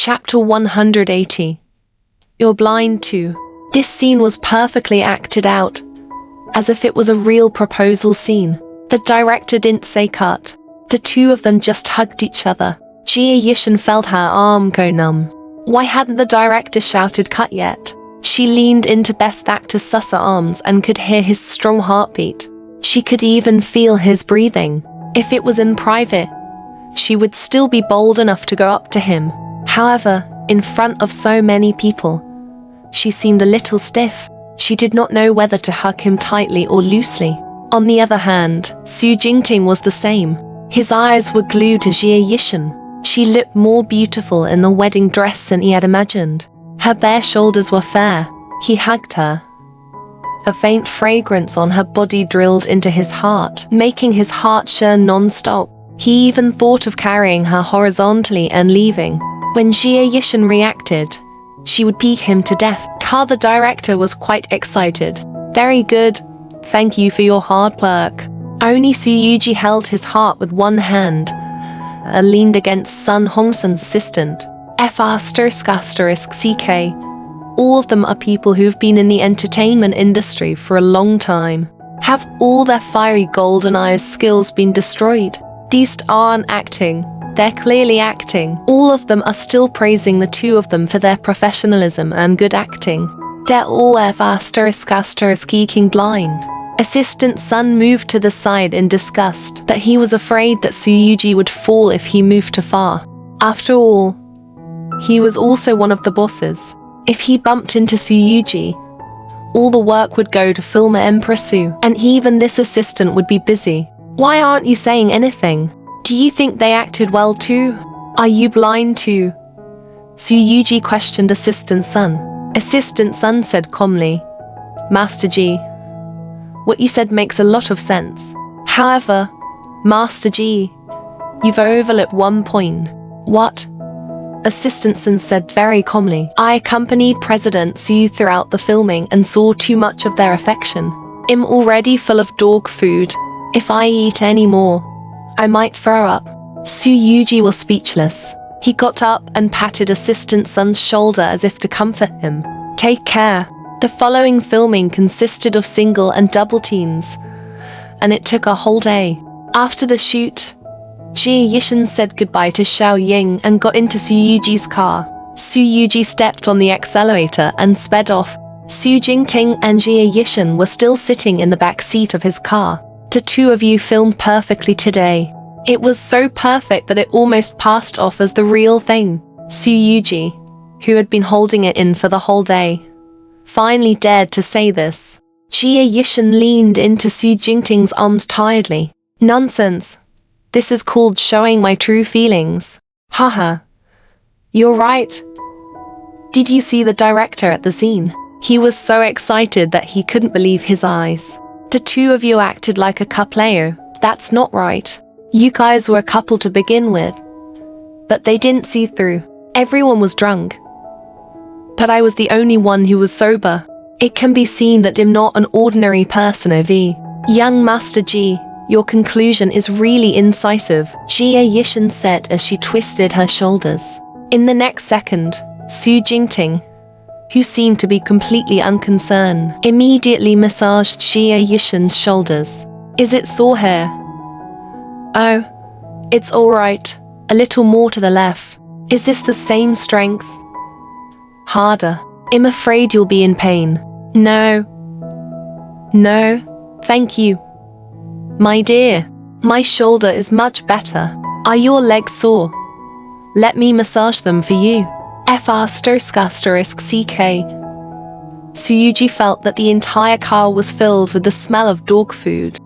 Chapter 180. You're blind too. This scene was perfectly acted out, as if it was a real proposal scene. The director didn't say cut. The two of them just hugged each other. Jia Yishan felt her arm go numb. Why hadn't the director shouted cut yet? She leaned into Best Actor's Sussa arms and could hear his strong heartbeat. She could even feel his breathing. If it was in private, she would still be bold enough to go up to him. However, in front of so many people, she seemed a little stiff. She did not know whether to hug him tightly or loosely. On the other hand, Su Jingting was the same. His eyes were glued to Jia Yishan. She looked more beautiful in the wedding dress than he had imagined. Her bare shoulders were fair. He hugged her. A faint fragrance on her body drilled into his heart, making his heart churn non-stop. He even thought of carrying her horizontally and leaving. When Jia Yishan reacted, she would beat him to death. The director was quite excited. Very good. Thank you for your hard work. Only Su Yuji held his heart with one hand, leaned against Sun Hongsun's assistant. **CK. All of them are people who have been in the entertainment industry for a long time. Have all their fiery golden eyes skills been destroyed? These aren't acting. They're clearly acting. All of them are still praising the two of them for their professionalism and good acting. They're all **geeking blind. Assistant Sun moved to the side in disgust, but he was afraid that Su Yuji would fall if he moved too far. After all, he was also one of the bosses. If he bumped into Su Yuji, all the work would go to film Emperor Su, and even this assistant would be busy. Why aren't you saying anything? Do you think they acted well too? Are you blind too? Su Yuji questioned Assistant Sun. Assistant Sun said calmly, Master Ji, what you said makes a lot of sense. However, Master Ji, you've overlooked one point. What? Assistant Sun said very calmly. I accompanied President Su throughout the filming and saw too much of their affection. I'm already full of dog food. If I eat any more, I might throw up. Su Yuji was speechless. He got up and patted Assistant Sun's shoulder as if to comfort him. Take care. The following filming consisted of single and double teams, and it took a whole day. After the shoot, Jia Yishan said goodbye to Xiao Ying and got into Su Yuji's car. Su Yuji stepped on the accelerator and sped off. Su Jingting and Jia Yishan were still sitting in the back seat of his car. The two of you filmed perfectly today. It was so perfect that it almost passed off as the real thing. Su Yuji, who had been holding it in for the whole day, finally dared to say this. Jia Yishan leaned into Su Jingting's arms tiredly. Nonsense. This is called showing my true feelings. Haha. You're right. Did you see the director at the scene? He was so excited that he couldn't believe his eyes. The two of you acted like a couple. That's not right. You guys were a couple to begin with. But they didn't see through. Everyone was drunk. But I was the only one who was sober. It can be seen that I'm not an ordinary person. Young Master Ji, your conclusion is really incisive, Jia Yishan said as she twisted her shoulders. In the next second, Su Jingting, who seemed to be completely unconcerned, immediately massaged Jia Yishan's shoulders. Is it sore here? Oh, it's all right. A little more to the left. Is this the same strength? Harder. I'm afraid you'll be in pain. No. No, thank you. My dear, my shoulder is much better. Are your legs sore? Let me massage them for you. **CK. Su Yuji felt that the entire car was filled with the smell of dog food.